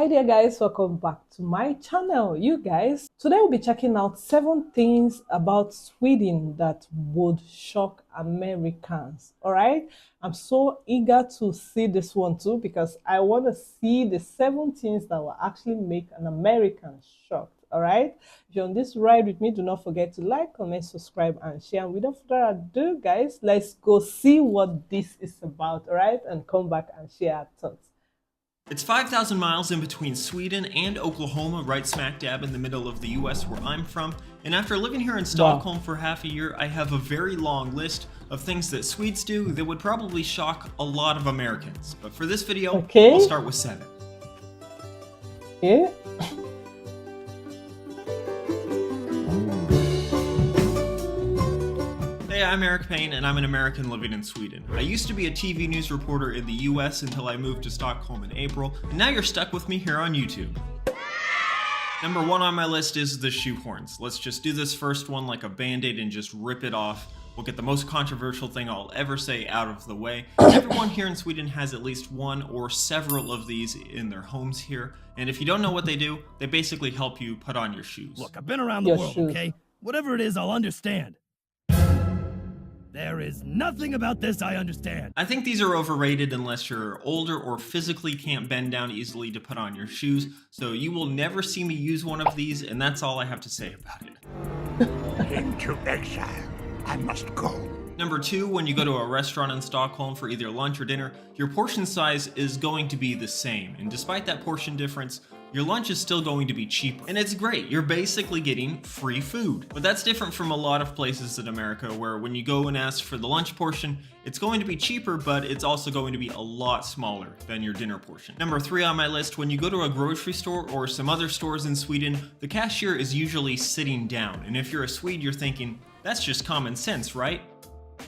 Hi there guys, welcome back to my channel. You guys, today we'll be checking out 7 things about Sweden that would shock Americans. All right, I'm so eager to see this one too because I want to see the 7 things that will actually make an American shocked. All right, if you're on this ride with me, do not forget to like, comment, subscribe and share. And without further ado guys, let's go see what this is about. All right, and come back and share our thoughts. It's 5,000 miles in between Sweden and Oklahoma, right smack dab in the middle of the US where I'm from. And after living here in Stockholm for half a year, I have a very long list of things that Swedes do that would probably shock a lot of Americans. But for this video, I'll start with 7. Yeah. Hey, I'm Eric Payne, and I'm an American living in Sweden. I used to be a TV news reporter in the US until I moved to Stockholm in April, and now you're stuck with me here on YouTube. Number 1 on my list is the shoehorns. Let's just do this first one like a band-aid and just rip it off. We'll get the most controversial thing I'll ever say out of the way. Everyone here in Sweden has at least one or several of these in their homes here, and if you don't know what they do, they basically help you put on your shoes. Look, I've been around the world, okay? Whatever it is, I'll understand. There is nothing about this I understand. I think these are overrated unless you're older or physically can't bend down easily to put on your shoes, so you will never see me use one of these, and that's all I have to say about it. Into exile. I must go. Number 2, when you go to a restaurant in Stockholm for either lunch or dinner, your portion size is going to be the same, and despite that portion difference, your lunch is still going to be cheaper. And it's great, you're basically getting free food. But that's different from a lot of places in America where when you go and ask for the lunch portion, it's going to be cheaper, but it's also going to be a lot smaller than your dinner portion. Number 3 on my list, when you go to a grocery store or some other stores in Sweden, the cashier is usually sitting down. And if you're a Swede, you're thinking, that's just common sense, right?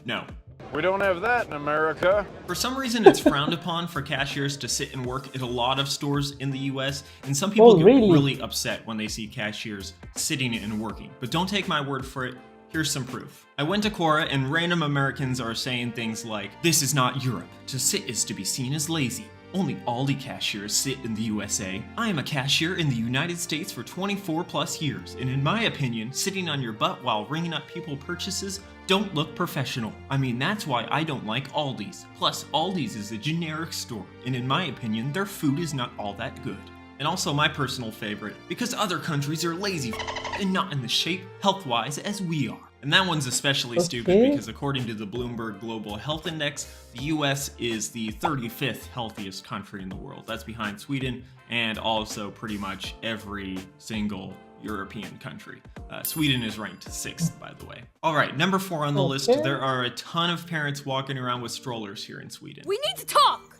No. We don't have that in America. For some reason, it's frowned upon for cashiers to sit and work at a lot of stores in the US, and some people get really upset when they see cashiers sitting and working. But don't take my word for it. Here's some proof. I went to Quora and random Americans are saying things like, "This is not Europe. To sit is to be seen as lazy. Only Aldi cashiers sit in the USA. I am a cashier in the United States for 24 plus years, and in my opinion, sitting on your butt while ringing up people purchases don't look professional. I mean, that's why I don't like Aldi's. Plus, Aldi's is a generic store, and in my opinion, their food is not all that good." And also my personal favorite, because other countries are lazy and not in the shape, health-wise, as we are. And that one's especially stupid because according to the Bloomberg Global Health Index, the US is the 35th healthiest country in the world. That's behind Sweden and also pretty much every single European country. Sweden is ranked 6th, by the way. All right, number 4 on the list, there are a ton of parents walking around with strollers here in Sweden. We need to talk!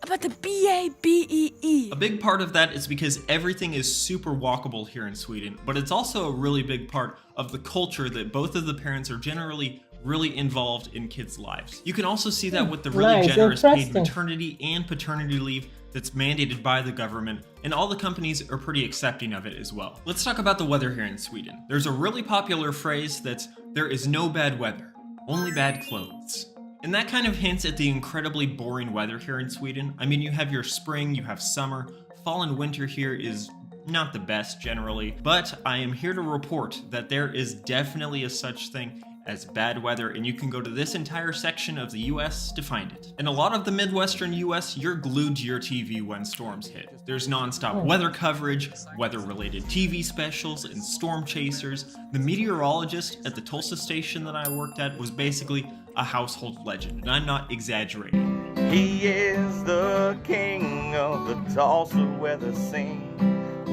About the BABEE. A big part of that is because everything is super walkable here in Sweden, but it's also a really big part of the culture that both of the parents are generally really involved in kids' lives. You can also see that with the really generous paid maternity and paternity leave that's mandated by the government, and all the companies are pretty accepting of it as well. Let's talk about the weather here in Sweden. There's a really popular phrase that's, "There is no bad weather, only bad clothes." And that kind of hints at the incredibly boring weather here in Sweden. I mean, you have your spring, you have summer, fall and winter here is not the best generally, but I am here to report that there is definitely a such thing as bad weather, and you can go to this entire section of the US to find it. In a lot of the Midwestern US, you're glued to your TV when storms hit. There's nonstop weather coverage, weather-related TV specials, and storm chasers. The meteorologist at the Tulsa station that I worked at was basically a household legend, and I'm not exaggerating. He is the king of the Tulsa weather scene.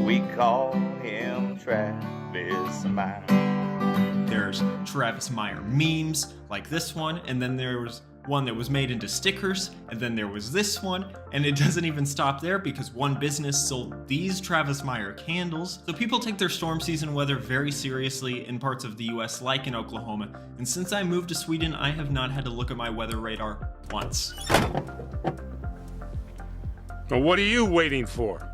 We call him Travis Meyer. There's Travis Meyer memes like this one, and then there was one that was made into stickers, and then there was this one, and it doesn't even stop there because one business sold these Travis Meyer candles. So people take their storm season weather very seriously in parts of the US like in Oklahoma, and since I moved to Sweden, I have not had to look at my weather radar once. Well, what are you waiting for?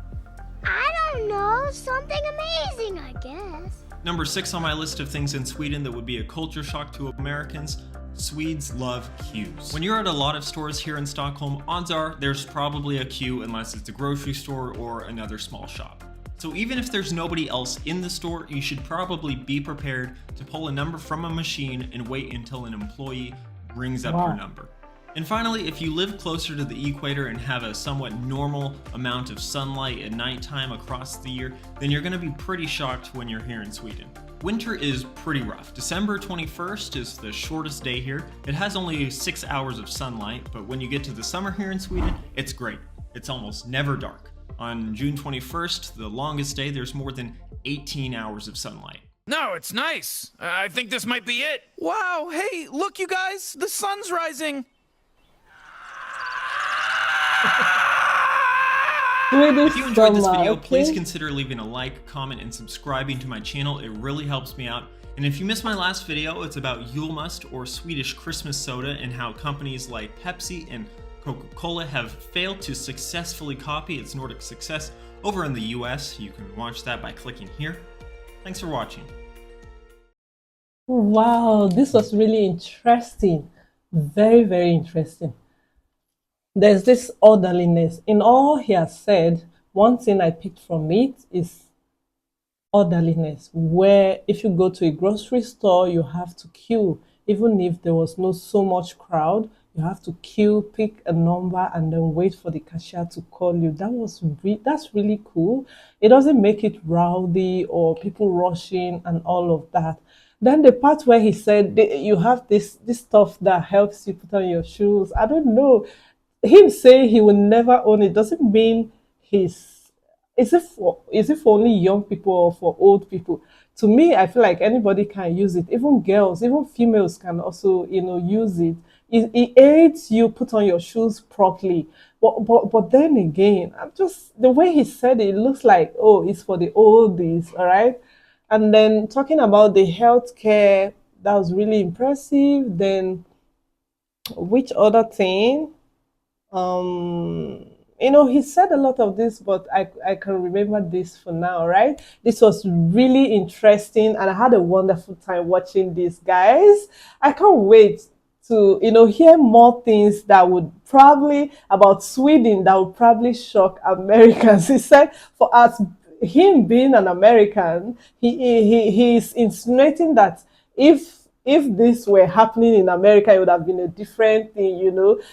I don't know, something amazing, I guess. Number 6 on my list of things in Sweden that would be a culture shock to Americans, Swedes love queues. When you're at a lot of stores here in Stockholm, odds are there's probably a queue unless it's a grocery store or another small shop. So even if there's nobody else in the store, you should probably be prepared to pull a number from a machine and wait until an employee brings up your number. And finally, if you live closer to the equator and have a somewhat normal amount of sunlight at nighttime across the year, then you're going to be pretty shocked when you're here in Sweden. Winter is pretty rough. December 21st is the shortest day here. It has only 6 hours of sunlight, but when you get to the summer here in Sweden, it's great. It's almost never dark. On June 21st, the longest day, there's more than 18 hours of sunlight. No, it's nice. I think this might be it. Wow, hey, look you guys, the sun's rising. If you enjoyed this video, please consider leaving a like, comment, and subscribing to my channel. It really helps me out. And if you missed my last video, it's about Julmust, or Swedish Christmas soda, and how companies like Pepsi and Coca-Cola have failed to successfully copy its Nordic success over in the US. You can watch that by clicking here. Thanks for watching. Wow, this was really interesting. Very, very interesting. There's this orderliness. In all he has said, one thing I picked from it is orderliness, where if you go to a grocery store, you have to queue. Even if there was not so much crowd, you have to queue, pick a number, and then wait for the cashier to call you. That's really cool. It doesn't make it rowdy or people rushing and all of that. Then the part where he said you have this stuff that helps you put on your shoes. I don't know. Him saying he will never own it doesn't mean is it for only young people or for old people? To me, I feel like anybody can use it. Even girls, even females can also, use it. It aids you put on your shoes properly. But then again, I'm just the way he said it looks like, oh, it's for the oldies, all right? And then talking about the healthcare, that was really impressive. Then which other thing? He said a lot of this, but I can remember this for now, right? This was really interesting, and I had a wonderful time watching this, guys. I can't wait to, hear more things that would probably, about Sweden, that would probably shock Americans. He said for us, him being an American, he's insinuating that if this were happening in America, it would have been a different thing,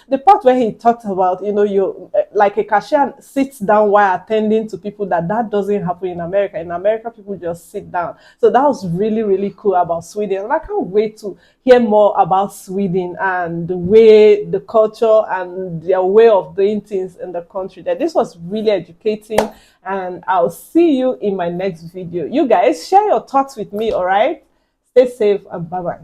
The part where he talked about, you like a cashier sits down while attending to people, that doesn't happen in America. In America, people just sit down. So that was really, really cool about Sweden. And I can't wait to hear more about Sweden and the culture and their way of doing things in the country. That this was really educating, and I'll see you in my next video. You guys share your thoughts with me, all right? Stay safe and bye-bye.